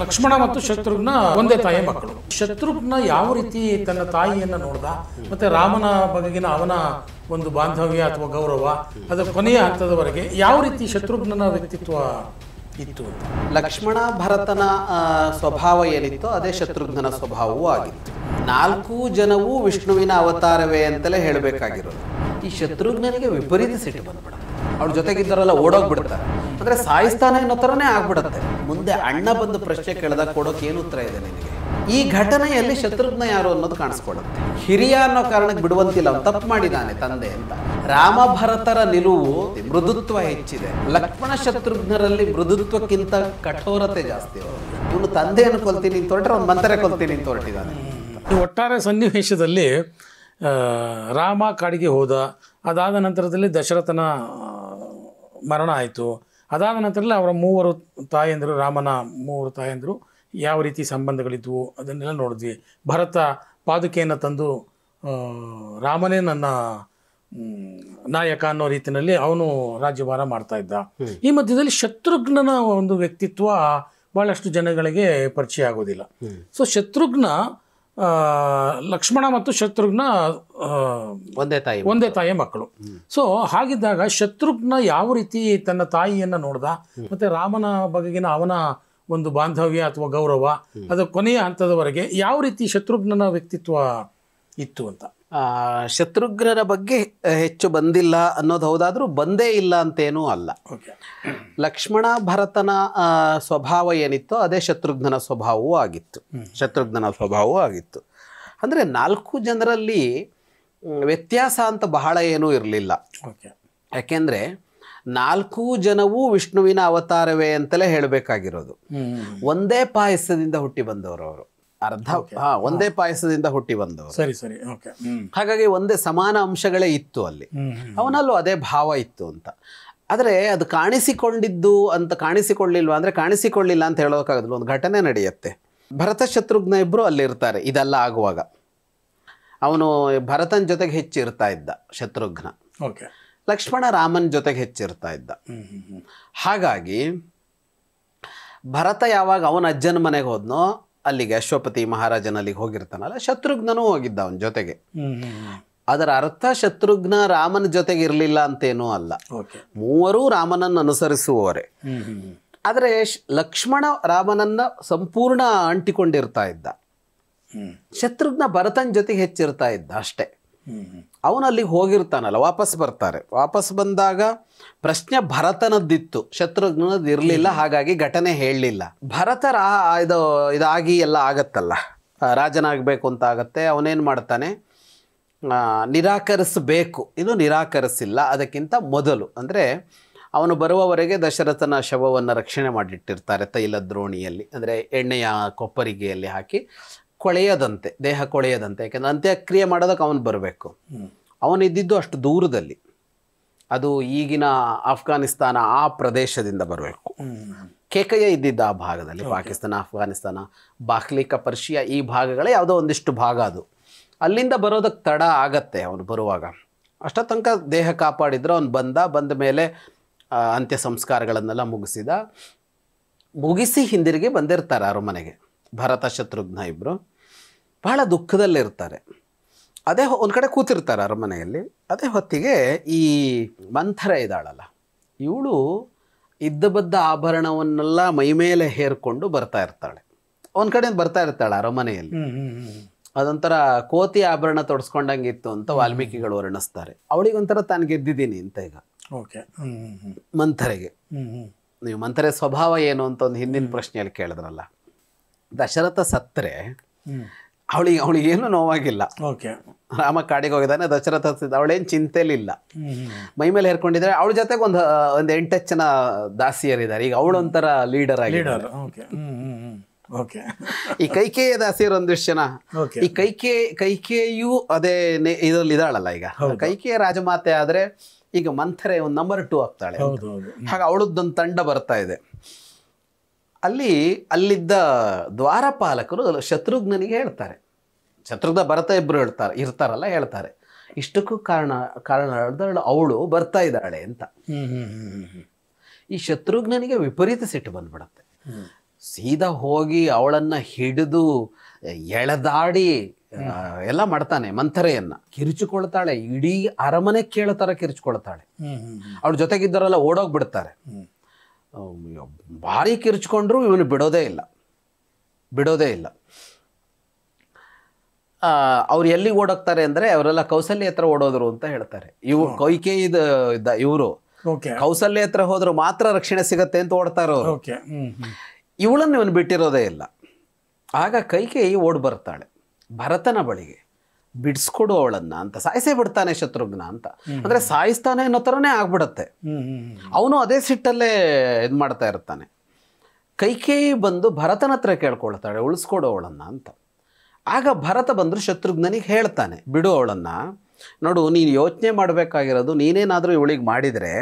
ಲಕ್ಷ್ಮಣ ಮತ್ತು ಶತ್ರುಘ್ನ ಒಂದೇ ತಾಯಿಯ ಮಕ್ಕಳು. ಶತ್ರುಘ್ನ ಯಾವ ರೀತಿ ತನ್ನ ತಾಯಿಯನ್ನ ನೋಡ್ದ, ಮತ್ತೆ ರಾಮನ ಬಗೆಗಿನ ಅವನ ಒಂದು ಬಾಂಧವ್ಯ ಅಥವಾ ಗೌರವ ಅದರ ಕೊನೆಯ ಹಂತದವರೆಗೆ ಯಾವ ರೀತಿ ಶತ್ರುಘ್ನನ ವ್ಯಕ್ತಿತ್ವ ಇತ್ತು ಅಂತ. ಲಕ್ಷ್ಮಣ ಭರತನ ಸ್ವಭಾವ ಏನಿತ್ತು ಅದೇ ಶತ್ರುಘ್ನನ ಸ್ವಭಾವವೂ ಆಗಿತ್ತು. 4 ಜನವೂ ವಿಷ್ಣುವಿನ ಅವತಾರವೇ ಅಂತಲೇ ಹೇಳಬೇಕಾಗಿರೋದು. ಈ ಶತ್ರುಘ್ನನಿಗೆ ವಿಪರೀತ ಸಿಟ್ಟು ಬಂದ್ಬಿಡುತ್ತೆ. ಅವ್ರ ಜೊತೆಗಿದ್ದವರೆಲ್ಲ ಓಡೋಗ್ಬಿಡ್ತಾರೆ, ಅಂದ್ರೆ ಸಾಯಿಸ್ತಾನೆ ಅನ್ನೋ ಥರನೇ ಆಗ್ಬಿಡುತ್ತೆ. ಮುಂದೆ ಅಣ್ಣ ಬಂದು ಪ್ರಶ್ನೆ ಕೇಳಿದಾಗ ಕೊಡೋಕೆ ಏನು ಉತ್ತರ ಇದೆ ನಿನಗೆ? ಈ ಘಟನೆಯಲ್ಲಿ ಶತ್ರುಘ್ನ ಯಾರು ಅನ್ನೋದು ಕಾಣಿಸ್ಕೊಡುತ್ತೆ. ಹಿರಿಯ ಅನ್ನೋ ಕಾರಣಕ್ಕೆ ಬಿಡುವಂತಿಲ್ಲ, ಅವ್ನು ತಪ್ಪು ಮಾಡಿದ್ದಾನೆ ತಂದೆ ಅಂತ. ರಾಮ ಭರತರ ನಿಲುವು ಮೃದುತ್ವ ಹೆಚ್ಚಿದೆ. ಲಕ್ಷ್ಮಣ ಶತ್ರುಘ್ನರಲ್ಲಿ ಮೃದುತ್ವಕ್ಕಿಂತ ಕಠೋರತೆ ಜಾಸ್ತಿ. ಇವನು ತಂದೆಯನ್ನು ಕೊಲ್ತೀನಿ ಅಂತ ಹೊರಟ್ರೆ ಅವ್ನು ಮಂತ್ರೆ ಕೊಲ್ತೀನಿ ಅಂತ ಹೊರಟಿದ್ದಾನೆ. ಒಟ್ಟಾರೆ ಸನ್ನಿವೇಶದಲ್ಲಿ ರಾಮ ಕಾಡಿಗೆ ಹೋದ, ಅದಾದ ನಂತರದಲ್ಲಿ ದಶರಥನ ಮರಣ ಆಯಿತು. ಅದಾದ ನಂತರದಲ್ಲಿ ಅವರ 3 ತಾಯಂದಿರು, ರಾಮನ 3 ತಾಯಂದಿರು ಯಾವ ರೀತಿ ಸಂಬಂಧಗಳಿದ್ವು ಅದನ್ನೆಲ್ಲ ನೋಡಿದ್ವಿ. ಭರತ ಪಾದುಕೆಯನ್ನು ತಂದು ರಾಮನೇ ನನ್ನ ನಾಯಕ ಅನ್ನೋ ರೀತಿಯಲ್ಲಿ ಅವನು ರಾಜ್ಯಭಾರ ಮಾಡ್ತಾ ಇದ್ದ. ಈ ಮಧ್ಯದಲ್ಲಿ ಶತ್ರುಘ್ನನ ಒಂದು ವ್ಯಕ್ತಿತ್ವ ಬಹಳಷ್ಟು ಜನಗಳಿಗೆ ಪರಿಚಯ ಆಗೋದಿಲ್ಲ. ಸೊ ಶತ್ರುಘ್ನ, ಲಕ್ಷ್ಮಣ ಮತ್ತು ಶತ್ರುಘ್ನ ಒಂದೇ ತಾಯಿಯ ಮಕ್ಕಳು. ಸೊ ಹಾಗಿದ್ದಾಗ ಶತ್ರುಘ್ನ ಯಾವ ರೀತಿ ತನ್ನ ತಾಯಿಯನ್ನ ನೋಡ್ದ, ಮತ್ತೆ ರಾಮನ ಬಗೆಗಿನ ಅವನ ಒಂದು ಬಾಂಧವ್ಯ ಅಥವಾ ಗೌರವ ಅದರ ಕೊನೆಯ ಹಂತದವರೆಗೆ ಯಾವ ರೀತಿ ಶತ್ರುಘ್ನನ ವ್ಯಕ್ತಿತ್ವ ಇತ್ತು ಅಂತ. ಶತ್ರುಘ್ನರ ಬಗ್ಗೆ ಹೆಚ್ಚು ಬಂದಿಲ್ಲ ಅನ್ನೋದು ಹೌದಾದ್ರೂ ಬಂದೇ ಇಲ್ಲ ಅಂತೇನೂ ಅಲ್ಲ. ಲಕ್ಷ್ಮಣ ಭರತನ ಸ್ವಭಾವ ಏನಿತ್ತೋ ಅದೇ ಶತ್ರುಘ್ನನ ಸ್ವಭಾವವೂ ಆಗಿತ್ತು. ಅಂದರೆ 4 ಜನರಲ್ಲಿ ವ್ಯತ್ಯಾಸ ಅಂತ ಬಹಳ ಏನೂ ಇರಲಿಲ್ಲ. ಯಾಕೆಂದರೆ 4 ಜನವೂ ವಿಷ್ಣುವಿನ ಅವತಾರವೇ ಅಂತಲೇ ಹೇಳಬೇಕಾಗಿರೋದು. ಒಂದೇ ಪಾಯಸದಿಂದ ಹುಟ್ಟಿ ಬಂದವರು ಅವರು, ಒಂದೇ ಪಾಯಸದಿಂದ ಹುಟ್ಟಿ ಬಂದವರು. ಸರಿ ಸರಿ, ಓಕೆ. ಹಾಗಾಗಿ ಒಂದೇ ಸಮಾನ ಅಂಶಗಳೇ ಇತ್ತು ಅಲ್ಲಿ. ಅವನಲ್ಲೂ ಅದೇ ಭಾವ ಇತ್ತು ಅಂತ. ಆದರೆ ಅದು ಕಾಣಿಸಿಕೊಳ್ಳಿಲ್ವಾ ಅಂದರೆ ಕಾಣಿಸಿಕೊಳ್ಳಿಲ್ಲ ಅಂತ ಹೇಳೋಕ್ಕಾಗಲ್ಲ. ಒಂದು ಘಟನೆ ನಡೆಯುತ್ತೆ. ಭರತ ಶತ್ರುಘ್ನ ಇಬ್ಬರು ಅಲ್ಲಿರ್ತಾರೆ ಇದೆಲ್ಲ ಆಗುವಾಗ. ಅವನು ಭರತನ ಜೊತೆಗೆ ಹೆಚ್ಚಿರ್ತಾ ಇದ್ದ ಶತ್ರುಘ್ನ, ಲಕ್ಷ್ಮಣ ರಾಮನ ಜೊತೆಗೆ ಹೆಚ್ಚಿರ್ತಾ ಇದ್ದ. ಹಾಗಾಗಿ ಭರತ ಯಾವಾಗ ಅವನ ಅಜ್ಜನ ಮನೆಗೆ ಹೋದ್ನೋ ಅಲ್ಲಿಗೆ, ಅಶ್ವಪತಿ ಮಹಾರಾಜನಲ್ಲಿಗೆ ಹೋಗಿರ್ತಾನಲ್ಲ, ಶತ್ರುಘ್ನನೂ ಹೋಗಿದ್ದ ಅವನ ಜೊತೆಗೆ. ಅದರ ಅರ್ಥ ಶತ್ರುಘ್ನ ರಾಮನ ಜೊತೆಗೆ ಇರಲಿಲ್ಲ ಅಂತೇನೂ ಅಲ್ಲ. 3 ರಾಮನನ್ನು ಅನುಸರಿಸುವವರೇ. ಆದರೆ ಲಕ್ಷ್ಮಣ ರಾಮನನ್ನ ಸಂಪೂರ್ಣ ಅಂಟಿಕೊಂಡಿರ್ತಾ ಇದ್ದ. ಶತ್ರುಘ್ನ ಭರತನ ಜೊತೆಗೆ ಹೆಚ್ಚಿರ್ತಾ ಇದ್ದ ಅಷ್ಟೇ. ಅವನಲ್ಲಿಗೆ ಹೋಗಿರ್ತಾನಲ್ಲ, ವಾಪಸ್ ಬಂದಾಗ ಪ್ರಶ್ನೆ ಭರತನದ್ದಿತ್ತು, ಶತ್ರುಘ್ನದ್ದು ಇರಲಿಲ್ಲ. ಹಾಗಾಗಿ ಘಟನೆ ಹೇಳಲಿಲ್ಲ. ಭರತರ ಇದಾಗಿ ಎಲ್ಲ ಆಗತ್ತಲ್ಲ, ರಾಜನಾಗಬೇಕು ಅಂತ ಆಗತ್ತೆ. ಅವನೇನು ಮಾಡ್ತಾನೆ, ನಿರಾಕರಿಸಬೇಕು. ಇದು ನಿರಾಕರಿಸಿಲ್ಲ. ಅದಕ್ಕಿಂತ ಮೊದಲು ಅಂದರೆ ಅವನು ಬರುವವರೆಗೆ ದಶರಥನ ಶವವನ್ನು ರಕ್ಷಣೆ ಮಾಡಿಟ್ಟಿರ್ತಾರೆ ತೈಲದ್ರೋಣಿಯಲ್ಲಿ, ಅಂದರೆ ಎಣ್ಣೆಯ ಕೊಪ್ಪರಿಗೆಯಲ್ಲಿ ಹಾಕಿ ಕೊಳೆಯದಂತೆ, ದೇಹ ಕೊಳೆಯದಂತೆ. ಯಾಕೆಂದರೆ ಅಂತ್ಯಕ್ರಿಯೆ ಮಾಡೋದಕ್ಕೆ ಅವನು ಬರಬೇಕು. ಅವನಿದ್ದಿದ್ದು ಅಷ್ಟು ದೂರದಲ್ಲಿ, ಅದು ಈಗಿನ ಆಫ್ಘಾನಿಸ್ತಾನ ಆ ಪ್ರದೇಶದಿಂದ ಬರಬೇಕು. ಕೇಕಯ್ಯ ಇದ್ದಿದ್ದ ಆ ಭಾಗದಲ್ಲಿ, ಪಾಕಿಸ್ತಾನ, ಅಫ್ಘಾನಿಸ್ತಾನ, ಬಾಖ್ಲಿಕ, ಪರ್ಷಿಯಾ ಈ ಭಾಗಗಳೇ ಯಾವುದೋ ಒಂದಿಷ್ಟು ಭಾಗ. ಅದು ಅಲ್ಲಿಂದ ಬರೋದಕ್ಕೆ ತಡ ಆಗತ್ತೆ. ಅವನು ಬರುವಾಗ ಅಷ್ಟ ತನಕ ದೇಹ ಕಾಪಾಡಿದ್ರು. ಅವನು ಬಂದ ಮೇಲೆ ಅಂತ್ಯ ಸಂಸ್ಕಾರಗಳನ್ನೆಲ್ಲ ಮುಗಿಸಿ ಹಿಂದಿರುಗಿ ಬಂದಿರ್ತಾರೆ ಅರಮನೆಗೆ. ಭರತ ಶತ್ರುಘ್ನ ಇಬ್ಬರು ಬಹಳ ದುಃಖದಲ್ಲಿರ್ತಾರೆ. ಅದೇ ಒಂದು ಕಡೆ ಕೂತಿರ್ತಾರೆ ಅರಮನೆಯಲ್ಲಿ. ಅದೇ ಹೊತ್ತಿಗೆ ಈ ಮಂಥರ ಇದ್ದಾಳಲ್ಲ, ಇವಳು ಇದ್ದಬದ್ದ ಆಭರಣವನ್ನೆಲ್ಲ ಮೈಮೇಲೆ ಹೇರ್ಕೊಂಡು ಬರ್ತಾ ಇರ್ತಾಳೆ. ಒಂದು ಕಡೆ ಬರ್ತಾ ಇರ್ತಾಳೆ ಅರಮನೆಯಲ್ಲಿ. ಅದೊಂಥರ ಕೋತಿ ಆಭರಣ ತೊಡಸ್ಕೊಂಡಂಗಿತ್ತು ಅಂತ ವಾಲ್ಮೀಕಿಗಳು ವರ್ಣಿಸ್ತಾರೆ. ಅವಳಿಗೊಂಥರ ತಾನು ಗೆದ್ದಿದ್ದೀನಿ ಅಂತ. ಈಗ ಮಂಥರೆಗೆ, ನೀವು ಮಂಥರೆ ಸ್ವಭಾವ ಏನು ಅಂತ ಒಂದು ಹಿಂದಿನ ಪ್ರಶ್ನೆಯಲ್ಲಿ ಕೇಳಿದ್ರಲ್ಲ, ದಶರಥ ಸತ್ತರೆ ಅವಳಿಗೇನು ನೋವಾಗಿಲ್ಲ. ರಾಮ ಕಾಡಿಗೆ ಹೋಗಿದ್ದಾನೆ, ದಶರಥ ಅವಳೇನು ಚಿಂತೆಲಿಲ್ಲ. ಮೈ ಮೇಲೆ ಹೇರ್ಕೊಂಡಿದ್ದಾರೆ. ಅವಳ ಜೊತೆಗೆ ಒಂದು 8 ಜನ ದಾಸಿಯರಿದ್ದಾರೆ. ಈಗ ಅವಳೊಂಥರ ಲೀಡರ್ ಆಗಿದ್ದಾರೆ. ಈ ಕೈಕೇಯ ದಾಸಿಯರು ಒಂದಿಷ್ಟು ಜನ. ಈ ಕೈಕೇಯು ಅದೇ ಇದರಲ್ಲಿ ಇದಾಳಲ್ಲ. ಈಗ ಕೈಕೇಯ ರಾಜಮಾತೆ ಆದ್ರೆ ಈಗ ಮಂಥರೆ ಒಂದು ನಂಬರ್ 2 ಆಗ್ತಾಳೆ. ಹಾಗೆ ಅವಳದ್ದೊಂದು ತಂಡ ಬರ್ತಾ ಇದೆ. ಅಲ್ಲಿದ್ದ ದ್ವಾರಪಾಲಕರು ಶತ್ರುಘ್ನನಿಗೆ ಹೇಳ್ತಾರೆ, ಶತ್ರುಘ್ನ ಭರತ ಇಬ್ಬರು ಹೇಳ್ತಾರೆ ಇಷ್ಟಕ್ಕೂ ಕಾರಣ ಅವಳು ಬರ್ತಾ ಇದ್ದಾಳೆ ಅಂತ. ಈ ಶತ್ರುಘ್ನನಿಗೆ ವಿಪರೀತ ಸಿಟ್ಟು ಬಂದ್ಬಿಡತ್ತೆ. ಸೀದಾ ಹೋಗಿ ಅವಳನ್ನು ಹಿಡಿದು ಎಳೆದಾಡಿ ಎಲ್ಲ ಮಾಡ್ತಾನೆ. ಮಂಥರೆಯನ್ನು ಕಿರುಚಿಕೊಳ್ತಾಳೆ, ಇಡೀ ಅರಮನೆ ಕೇಳೋ ಥರ ಕಿರುಚಿಕೊಳ್ತಾಳೆ. ಅವಳ ಜೊತೆಗಿದ್ದವರೆಲ್ಲ ಓಡೋಗ್ಬಿಡ್ತಾರೆ. ಭಾರಿ ಕಿರುಚ್ಕೊಂಡ್ರು ಇವನು ಬಿಡೋದೇ ಇಲ್ಲ. ಅವ್ರು ಎಲ್ಲಿಗೆ ಓಡೋಗ್ತಾರೆ ಅಂದರೆ ಅವರೆಲ್ಲ ಕೌಸಲ್ಯ ಹತ್ರ ಓಡೋದ್ರು ಅಂತ ಹೇಳ್ತಾರೆ. ಇವರು ಕೌಸಲ್ಯ ಹತ್ರ ಹೋದ್ರು ಮಾತ್ರ ರಕ್ಷಣೆ ಸಿಗತ್ತೆ ಅಂತ ಓಡ್ತಾರೋ. ಇವಳನ್ನು ಇವನು ಬಿಟ್ಟಿರೋದೇ ಇಲ್ಲ. ಆಗ ಕೈಕೇಯಿ ಓಡ್ ಬರ್ತಾಳೆ ಭರತನ ಬಳಿಗೆ, ಬಿಡಿಸ್ಕೊಡು ಅವಳನ್ನ ಅಂತ. ಸಾಯಿಸೇ ಬಿಡ್ತಾನೆ ಶತ್ರುಘ್ನ ಅಂತ, ಅಂದ್ರೆ ಸಾಯಿಸ್ತಾನೆ ಅನ್ನೋ ಥರನೇ ಆಗ್ಬಿಡತ್ತೆ. ಅವನು ಅದೇ ಸಿಟ್ಟಲ್ಲೇ ಇದು ಮಾಡ್ತಾ ಇರ್ತಾನೆ. ಕೈಕೇಯಿ ಬಂದು ಭರತನ ಹತ್ರ ಕೇಳ್ಕೊಳ್ತಾಳೆ ಉಳಿಸ್ಕೊಡು ಅವಳನ್ನ ಅಂತ. ಆಗ ಭರತ ಬಂದರು ಶತ್ರುಘ್ನಿಗೆ ಹೇಳ್ತಾನೆ, ಬಿಡು ಅವಳನ್ನು, ನೋಡು ನೀನು ಯೋಚನೆ ಮಾಡಬೇಕಾಗಿರೋದು, ನೀನೇನಾದರೂ ಇವಳಿಗೆ ಮಾಡಿದರೆ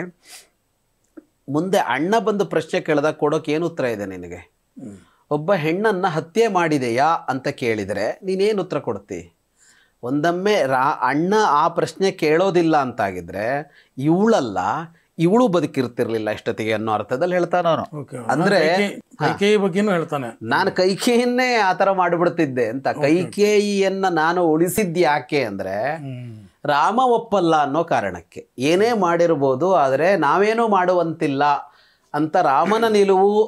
ಮುಂದೆ ಅಣ್ಣ ಬಂದು ಪ್ರಶ್ನೆ ಕೇಳಿದಾಗ ಕೊಡೋಕೆ ಏನು ಉತ್ತರ ಇದೆ ನಿನಗೆ? ಒಬ್ಬ ಹೆಣ್ಣನ್ನು ಹತ್ಯೆ ಮಾಡಿದೆಯಾ ಅಂತ ಕೇಳಿದರೆ ನೀನೇನು ಉತ್ತರ ಕೊಡ್ತಿ? ಒಂದೊಮ್ಮೆ ಅಣ್ಣ ಆ ಪ್ರಶ್ನೆ ಕೇಳೋದಿಲ್ಲ ಅಂತಾಗಿದ್ರೆ ಇವಳು ಬದುಕಿರ್ತಿರ್ಲಿಲ್ಲ ಇಷ್ಟೊತ್ತಿಗೆ ಅನ್ನೋ ಅರ್ಥದಲ್ಲಿ ಹೇಳ್ತಾನೆ ಅವನು. ಅಂದ್ರೆ ನಾನು ಕೈಕೇಯಿಯನ್ನೇ ಆ ಥರ ಮಾಡಿಬಿಡ್ತಿದ್ದೆ ಅಂತ. ಕೈಕೇಯಿಯನ್ನ ನಾನು ಉಳಿಸಿದ್ದು ಯಾಕೆ ಅಂದ್ರೆ ರಾಮ ಒಪ್ಪಲ್ಲ ಅನ್ನೋ ಕಾರಣಕ್ಕೆ. ಏನೇ ಮಾಡಿರ್ಬೋದು ಆದರೆ ನಾವೇನೂ ಮಾಡುವಂತಿಲ್ಲ ಅಂತ ರಾಮನ ನಿಲುವು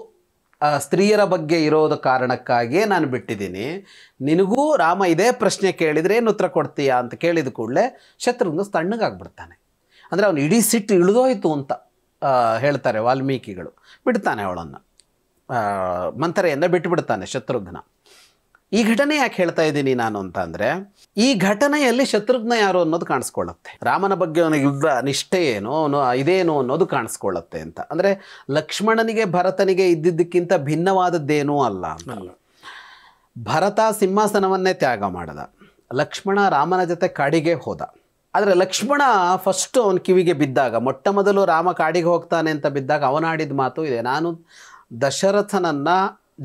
ಸ್ತ್ರೀಯರ ಬಗ್ಗೆ ಇರೋದ ಕಾರಣಕ್ಕಾಗಿಯೇ ನಾನು ಬಿಟ್ಟಿದ್ದೀನಿ. ನಿನಗೂ ರಾಮ ಇದೇ ಪ್ರಶ್ನೆ ಕೇಳಿದರೆ ಏನು ಉತ್ತರ ಕೊಡ್ತೀಯಾ ಅಂತ ಕೇಳಿದ ಕೂಡಲೇ ಶತ್ರುಘ್ನ ತಣ್ಣಗಾಗ್ಬಿಡ್ತಾನೆ. ಅಂದರೆ ಅವನು ಇಡೀ ಸಿಟ್ಟು ಇಳಿದೋಯ್ತು ಅಂತ ಹೇಳ್ತಾರೆ ವಾಲ್ಮೀಕಿಗಳು. ಬಿಡ್ತಾನೆ ಅವಳನ್ನು, ಮಂಥರೆಯನ್ನು ಬಿಟ್ಟುಬಿಡ್ತಾನೆ ಶತ್ರುಘ್ನ. ಈ ಘಟನೆ ಯಾಕೆ ಹೇಳ್ತಾ ಇದ್ದೀನಿ ನಾನು ಅಂತ ಅಂದರೆ, ಈ ಘಟನೆಯಲ್ಲಿ ಶತ್ರುಘ್ನ ಯಾರು ಅನ್ನೋದು ಕಾಣಿಸ್ಕೊಳ್ಳುತ್ತೆ. ರಾಮನ ಬಗ್ಗೆ ಅವನಿಗೆ ಯುದ್ಧ ನಿಷ್ಠೆ ಏನು, ಇದೇನು ಅನ್ನೋದು ಕಾಣಿಸ್ಕೊಳ್ಳುತ್ತೆ ಅಂತ. ಅಂದರೆ ಲಕ್ಷ್ಮಣನಿಗೆ ಭರತನಿಗೆ ಇದ್ದಿದ್ದಕ್ಕಿಂತ ಭಿನ್ನವಾದದ್ದೇನೂ ಅಲ್ಲ. ಭರತ ಸಿಂಹಾಸನವನ್ನೇ ತ್ಯಾಗ ಮಾಡದ, ಲಕ್ಷ್ಮಣ ರಾಮನ ಜೊತೆ ಕಾಡಿಗೆ ಹೋದ. ಆದರೆ ಲಕ್ಷ್ಮಣ ಫಸ್ಟು ಅವನ ಕಿವಿಗೆ ಬಿದ್ದಾಗ, ಮೊಟ್ಟ ಮೊದಲು ರಾಮ ಕಾಡಿಗೆ ಹೋಗ್ತಾನೆ ಅಂತ ಬಿದ್ದಾಗ ಅವನಾಡಿದ ಮಾತು ಇದೆ, ನಾನು ದಶರಥನನ್ನು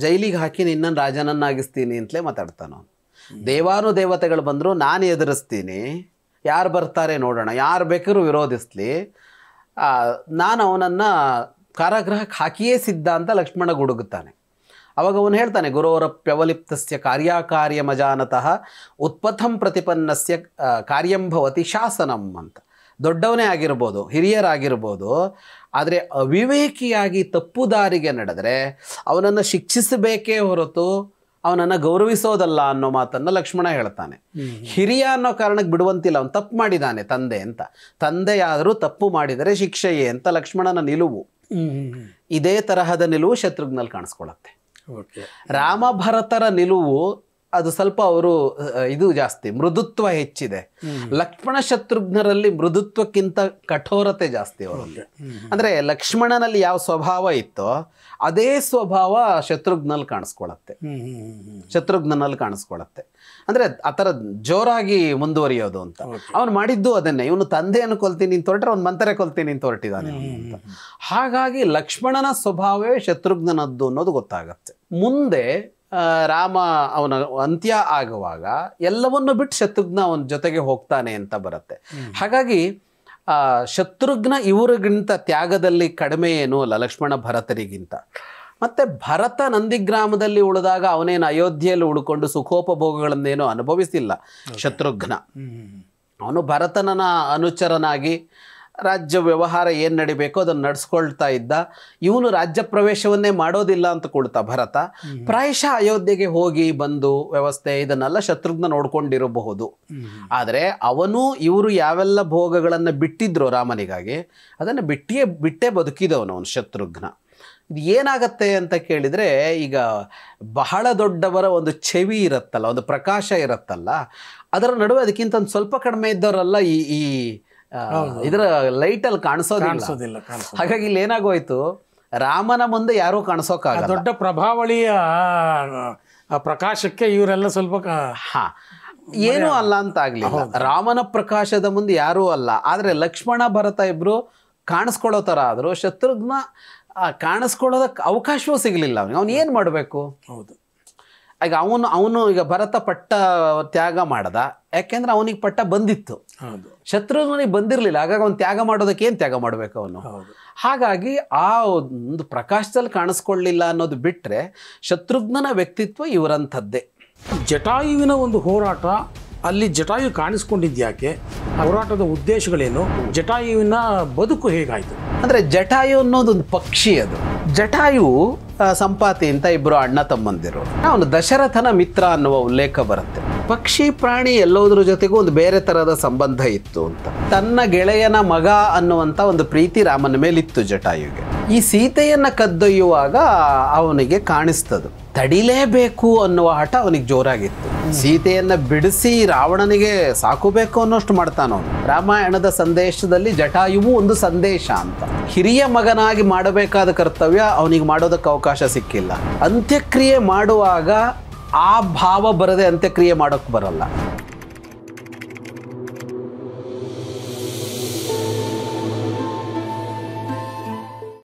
ಜೈಲಿಗೆ ಹಾಕಿ ನಿನ್ನನ್ನು ರಾಜನನ್ನಾಗಿಸ್ತೀನಿ ಅಂತಲೇ ಮಾತಾಡ್ತಾನೆ. ದೇವಾನು ದೇವತೆಗಳು ಬಂದರು ನಾನು ಎದುರಿಸ್ತೀನಿ, ಯಾರು ಬರ್ತಾರೆ ನೋಡೋಣ, ಯಾರು ಬೇಕಾದ್ರೂ ವಿರೋಧಿಸ್ಲಿ, ನಾನು ಅವನನ್ನು ಕಾರಾಗೃಹಕ್ಕೆ ಹಾಕಿಯೇ ಸಿದ್ಧ ಅಂತ ಲಕ್ಷ್ಮಣ ಗುಡುಗುತ್ತಾನೆ. ಅವಾಗ ಅವನು ಹೇಳ್ತಾನೆ, ಗುರೋರಪ್ಯವಲಿಪ್ತಸ್ಯ ಕಾರ್ಯಕಾರ್ಯಮಜಾನತಃ ಉತ್ಪಥಂ ಪ್ರತಿಪನ್ನಸ್ಯ ಕಾರ್ಯಂಭವತಿ ಶಾಸನಂ ಅಂತ. ದೊಡ್ಡವನೇ ಆಗಿರ್ಬೋದು, ಹಿರಿಯರಾಗಿರ್ಬೋದು, ಆದರೆ ಅವಿವೇಕಿಯಾಗಿ ತಪ್ಪು ದಾರಿಗೆ ನಡೆದರೆ ಅವನನ್ನು ಶಿಕ್ಷಿಸಬೇಕೇ ಹೊರತು ಅವನನ್ನು ಗೌರವಿಸೋದಲ್ಲ ಅನ್ನೋ ಮಾತನ್ನು ಲಕ್ಷ್ಮಣ ಹೇಳ್ತಾನೆ. ಹಿರಿಯ ಅನ್ನೋ ಕಾರಣಕ್ಕೆ ಬಿಡುವಂತಿಲ್ಲ, ಅವನು ತಪ್ಪು ಮಾಡಿದ್ದಾನೆ ತಂದೆ ಅಂತ. ತಂದೆಯಾದರೂ ತಪ್ಪು ಮಾಡಿದರೆ ಶಿಕ್ಷೆಯೇ ಅಂತ ಲಕ್ಷ್ಮಣನ ನಿಲುವು. ಇದೇ ತರಹದ ನಿಲುವು ಶತ್ರುಘ್ನಲ್ಲಿ ಕಾಣಿಸ್ಕೊಳ್ಳುತ್ತೆ. ರಾಮ ಭರತರ ನಿಲುವು ಅದು ಸ್ವಲ್ಪ ಅವರು ಇದು ಜಾಸ್ತಿ, ಮೃದುತ್ವ ಹೆಚ್ಚಿದೆ. ಲಕ್ಷ್ಮಣ ಶತ್ರುಘ್ನರಲ್ಲಿ ಮೃದುತ್ವಕ್ಕಿಂತ ಕಠೋರತೆ ಜಾಸ್ತಿ ಅವರಲ್ಲಿ. ಅಂದರೆ ಲಕ್ಷ್ಮಣನಲ್ಲಿ ಯಾವ ಸ್ವಭಾವ ಇತ್ತೋ ಅದೇ ಸ್ವಭಾವ ಶತ್ರುಘ್ನಲ್ಲಿ ಕಾಣಿಸ್ಕೊಳ್ಳುತ್ತೆ. ಅಂದರೆ ಆ ಥರ ಜೋರಾಗಿ ಮುಂದುವರಿಯೋದು ಅಂತ. ಅವನು ಮಾಡಿದ್ದು ಅದನ್ನೇ. ಇವನು ತಂದೆಯನ್ನು ಕೊಲ್ತೀನಿ ಅಂತ ಹೊರಟ್ರೆ ಅವ್ನು ಮಂಥರೆ ಕೊಲ್ತೀನಿ ಅಂತ ಹೊರಟಿದ್ದಾನೆ ಅಂತ. ಹಾಗಾಗಿ ಲಕ್ಷ್ಮಣನ ಸ್ವಭಾವವೇ ಶತ್ರುಘ್ನನದ್ದು ಅನ್ನೋದು ಗೊತ್ತಾಗತ್ತೆ. ಮುಂದೆ ರಾಮ ಅವನ ಅಂತ್ಯ ಆಗುವಾಗ ಎಲ್ಲವನ್ನು ಬಿಟ್ಟು ಶತ್ರುಘ್ನ ಅವನ ಜೊತೆಗೆ ಹೋಗ್ತಾನೆ ಅಂತ ಬರುತ್ತೆ. ಹಾಗಾಗಿ ಶತ್ರುಘ್ನ ಇವರಿಗಿಂತ ತ್ಯಾಗದಲ್ಲಿ ಕಡಿಮೆ ಏನೂ ಅಲ್ಲ ಲಕ್ಷ್ಮಣ ಭರತರಿಗಿಂತ. ಮತ್ತು ಭರತ ನಂದಿಗ್ರಾಮದಲ್ಲಿ ಉಳಿದಾಗ ಅವನೇನು ಅಯೋಧ್ಯೆಯಲ್ಲಿ ಉಳ್ಕೊಂಡು ಸುಖೋಪಭೋಗಗಳನ್ನೇನೋ ಅನುಭವಿಸಿಲ್ಲ ಶತ್ರುಘ್ನ. ಅವನು ಭರತನ ಅನುಚರನಾಗಿ ರಾಜ್ಯ ವ್ಯವಹಾರ ಏನು ನಡಿಬೇಕೋ ಅದನ್ನು ನಡೆಸ್ಕೊಳ್ತಾ ಇದ್ದ. ಇವನು ರಾಜ್ಯ ಪ್ರವೇಶವನ್ನೇ ಮಾಡೋದಿಲ್ಲ ಅಂತ ಕೊಳ್ತಾ ಭರತ ಪ್ರಾಯಶಃ ಅಯೋಧ್ಯೆಗೆ ಹೋಗಿ ಬಂದು ವ್ಯವಸ್ಥೆ ಇದನ್ನೆಲ್ಲ ಶತ್ರುಘ್ನ ನೋಡ್ಕೊಂಡಿರಬಹುದು. ಆದರೆ ಅವನು ಇವರು ಯಾವೆಲ್ಲ ಭೋಗಗಳನ್ನು ಬಿಟ್ಟಿದ್ರು ರಾಮನಿಗಾಗಿ ಅದನ್ನು ಬಿಟ್ಟೇ ಬದುಕಿದವನು ಅವನು ಶತ್ರುಘ್ನ. ಇದು ಏನಾಗತ್ತೆ ಅಂತ ಕೇಳಿದರೆ, ಈಗ ಬಹಳ ದೊಡ್ಡವರ ಒಂದು ಚೆವಿ ಇರುತ್ತಲ್ಲ, ಒಂದು ಪ್ರಕಾಶ ಇರುತ್ತಲ್ಲ, ಅದರ ನಡುವೆ ಅದಕ್ಕಿಂತ ಒಂದು ಸ್ವಲ್ಪ ಕಡಿಮೆ ಇದ್ದವರೆಲ್ಲ ಈ ಇದರ ಲೈಟಲ್ಲಿ ಕಾಣಿಸೋದಿಲ್ಲ. ಹಾಗಾಗಿ ಇಲ್ಲಿ ಏನಾಗೋಯ್ತು, ರಾಮನ ಮುಂದೆ ಯಾರೂ ಕಾಣಿಸೋಕ್ಕಾಗಲ್ಲ. ದೊಡ್ಡ ಪ್ರಭಾವಳಿಯ ಪ್ರಕಾಶಕ್ಕೆ ಇವರೆಲ್ಲ ಸ್ವಲ್ಪ ಏನೂ ಅಲ್ಲ ಅಂತ ಆಗಲಿಲ್ಲ. ರಾಮನ ಪ್ರಕಾಶದ ಮುಂದೆ ಯಾರೂ ಅಲ್ಲ. ಆದರೆ ಲಕ್ಷ್ಮಣ ಭರತ ಇಬ್ಬರು ಕಾಣಿಸ್ಕೊಳ್ಳೋ ಥರ ಆದರೂ ಶತ್ರುಘ್ನ ಕಾಣಿಸ್ಕೊಳ್ಳೋದಕ್ಕೆ ಅವಕಾಶವೂ ಸಿಗಲಿಲ್ಲ ಅವನಿಗೆ. ಅವನು ಏನು ಮಾಡಬೇಕು? ಹೌದು. ಈಗ ಅವನು ಈಗ ಭರತ ಪಟ್ಟ ತ್ಯಾಗ ಮಾಡ್ದ, ಯಾಕೆಂದ್ರೆ ಅವನಿಗೆ ಪಟ್ಟ ಬಂದಿತ್ತು, ಶತ್ರುಘ್ನಿಗೆ ಬಂದಿರಲಿಲ್ಲ. ಹಾಗಾಗಿ ಅವನು ತ್ಯಾಗ ಮಾಡೋದಕ್ಕೆ ಏನು ತ್ಯಾಗ ಮಾಡಬೇಕು ಅವನು? ಹಾಗಾಗಿ ಆ ಒಂದು ಪ್ರಕಾಶದಲ್ಲಿ ಕಾಣಿಸ್ಕೊಳ್ಳಿಲ್ಲ ಅನ್ನೋದು ಬಿಟ್ಟರೆ ಶತ್ರುಘ್ನನ ವ್ಯಕ್ತಿತ್ವ ಇವರಂಥದ್ದೇ. ಜಟಾಯುವಿನ ಒಂದು ಹೋರಾಟ ಅಲ್ಲಿ ಜಟಾಯು ಕಾಣಿಸ್ಕೊಂಡಿದ್ಯಾಕೆ, ಹೋರಾಟದ ಉದ್ದೇಶಗಳೇನು, ಜಟಾಯುವಿನ ಬದುಕು ಹೇಗಾಯಿತು? ಅಂದರೆ ಜಟಾಯು ಅನ್ನೋದೊಂದು ಪಕ್ಷಿ, ಅದು ಜಟಾಯು ಸಂಪಾತಿ ಅಂತ ಇಬ್ಬರು ಅಣ್ಣ ತಮ್ಮಂದಿರು. ಅವನು ದಶರಥನ ಮಿತ್ರ ಅನ್ನುವ ಉಲ್ಲೇಖ ಬರುತ್ತೆ. ಪಕ್ಷಿ ಪ್ರಾಣಿ ಎಲ್ಲೋದ್ರ ಜೊತೆಗೂ ಒಂದು ಬೇರೆ ಥರದ ಸಂಬಂಧ ಇತ್ತು ಅಂತ. ತನ್ನ ಗೆಳೆಯನ ಮಗ ಅನ್ನುವಂಥ ಒಂದು ಪ್ರೀತಿ ರಾಮನ ಮೇಲಿತ್ತು ಜಟಾಯುಗೆ. ಈ ಸೀತೆಯನ್ನು ಕದ್ದೊಯ್ಯುವಾಗ ಅವನಿಗೆ ಕಾಣಿಸ್ತದು, ತಡಿಲೇಬೇಕು ಅನ್ನುವ ಹಠ ಅವನಿಗೆ ಜೋರಾಗಿತ್ತು. ಸೀತೆಯನ್ನು ಬಿಡಿಸಿ ರಾವಣನಿಗೆ ಸಾಕಬೇಕು ಅನ್ನೋಷ್ಟು ಮಾಡ್ತಾನವನು. ರಾಮಾಯಣದ ಸಂದೇಶದಲ್ಲಿ ಜಟಾಯುವು ಒಂದು ಸಂದೇಶ ಅಂತ. ಹಿರಿಯ ಮಗನಾಗಿ ಮಾಡಬೇಕಾದ ಕರ್ತವ್ಯ ಅವನಿಗೆ ಮಾಡೋದಕ್ಕೆ ಅವಕಾಶ ಸಿಕ್ಕಿಲ್ಲ. ಅಂತ್ಯಕ್ರಿಯೆ ಮಾಡುವಾಗ ಆ ಭಾವ ಬರದೆ ಅಂತ್ಯಕ್ರಿಯೆ ಮಾಡೋಕ್ಕೆ ಬರಲ್ಲ.